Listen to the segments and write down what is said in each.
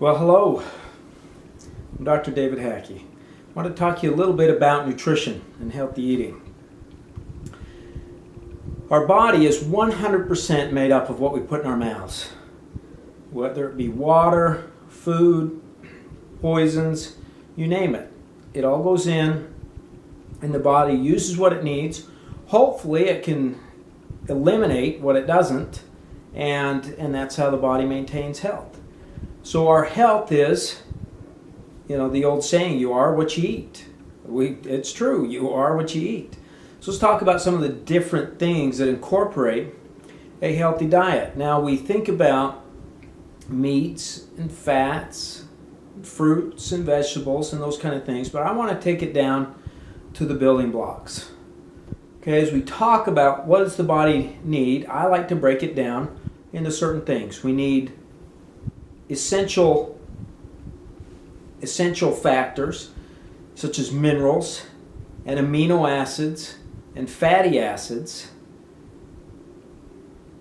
Well, hello. I'm Dr. David Hackey. I want to talk to you a little bit about nutrition and healthy eating. Our body is 100% made up of what we put in our mouths, whether it be water, food, poisons, you name it. It all goes in, and the body uses what it needs. Hopefully it can eliminate what it doesn't, and that's how the body maintains health. So our health is, the old saying, you are what you eat. It's true, you are what you eat. So let's talk about some of the different things that incorporate a healthy diet. Now we think about meats and fats, fruits and vegetables and those kind of things, but I want to take it down to the building blocks. Okay, as we talk about what does the body need, I like to break it down into certain things. We need essential factors such as minerals and amino acids and fatty acids.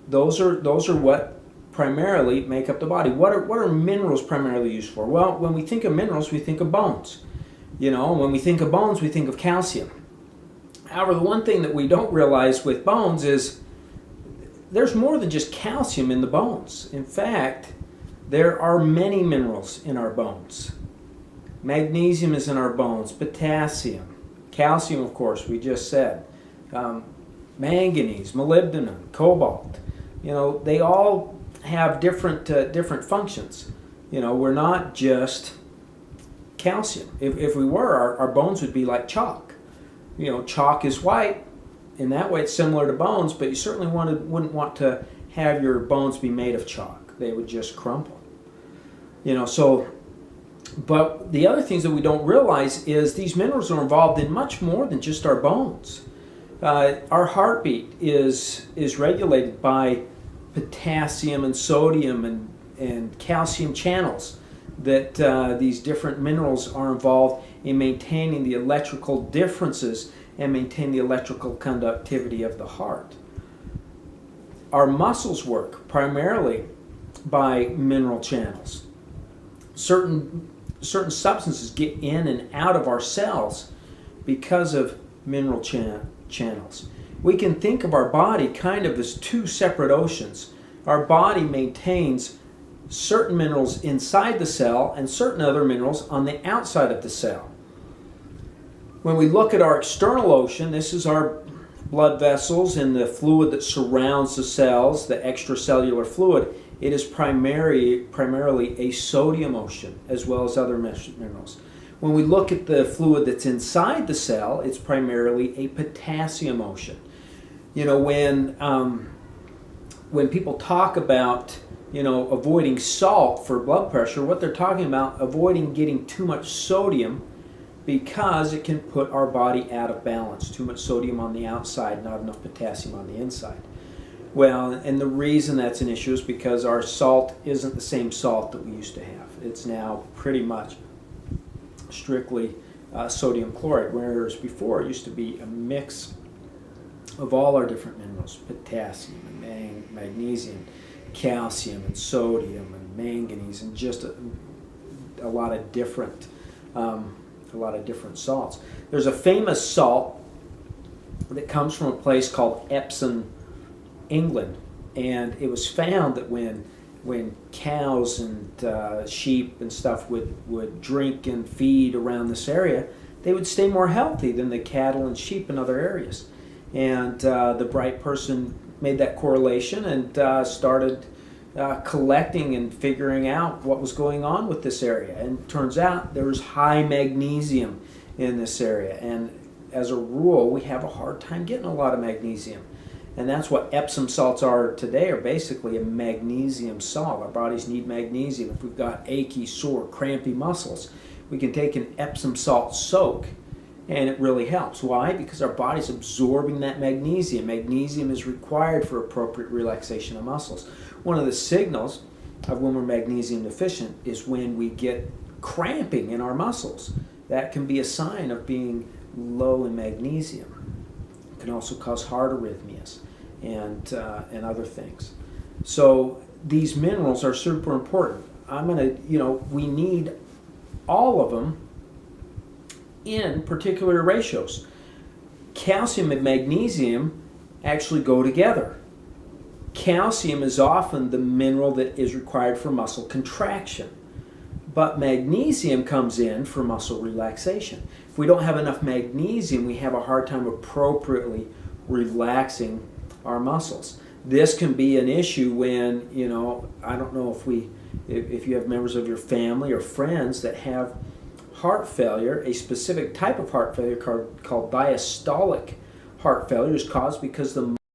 Those are what primarily make up the body. What are minerals primarily used for? Well, when we think of minerals, we think of bones. When we think of bones, we think of calcium. However, the one thing that we don't realize with bones is there's more than just calcium in the bones. In fact, there are many minerals in our bones. Magnesium is in our bones, potassium, calcium, of course, we just said, manganese, molybdenum, cobalt. They all have different functions. We're not just calcium. If we were, our bones would be like chalk. Chalk is white. In that way, it's similar to bones, but you certainly wouldn't want to have your bones be made of chalk. They would just crumple. But the other things that we don't realize is these minerals are involved in much more than just our bones. Our heartbeat is regulated by potassium and sodium and calcium channels that these different minerals are involved in maintaining the electrical differences and maintain the electrical conductivity of the heart. Our muscles work primarily by mineral channels. Certain substances get in and out of our cells because of mineral channels. We can think of our body kind of as two separate oceans. Our body maintains certain minerals inside the cell and certain other minerals on the outside of the cell. When we look at our external ocean, this is our blood vessels and the fluid that surrounds the cells, the extracellular fluid. It is primarily a sodium ocean as well as other minerals. When we look at the fluid that's inside the cell, it's primarily a potassium ocean. When people talk about avoiding salt for blood pressure, what they're talking about avoiding getting too much sodium because it can put our body out of balance. Too much sodium on the outside, not enough potassium on the inside. Well, and the reason that's an issue is because our salt isn't the same salt that we used to have. It's now pretty much strictly sodium chloride, whereas before it used to be a mix of all our different minerals, potassium and magnesium, calcium and sodium and manganese, and just a lot of different salts. There's a famous salt that comes from a place called Epsom, England, and it was found that when cows and sheep and stuff would drink and feed around this area, they would stay more healthy than the cattle and sheep in other areas. And the bright person made that correlation and started collecting and figuring out what was going on with this area. And it turns out there was high magnesium in this area, and as a rule, we have a hard time getting a lot of magnesium. And that's what Epsom salts are today, are basically a magnesium salt. Our bodies need magnesium. If we've got achy, sore, crampy muscles, we can take an Epsom salt soak, and it really helps. Why? Because our body's absorbing that magnesium. Magnesium is required for appropriate relaxation of muscles. One of the signals of when we're magnesium deficient is when we get cramping in our muscles. That can be a sign of being low in magnesium. Can also cause heart arrhythmias and other things. So these minerals are super important. we need all of them in particular ratios. Calcium and magnesium actually go together. Calcium is often the mineral that is required for muscle contraction, but magnesium comes in for muscle relaxation. If we don't have enough magnesium, we have a hard time appropriately relaxing our muscles. This can be an issue when, I don't know if you have members of your family or friends that have heart failure. A specific type of heart failure called diastolic heart failure is caused because the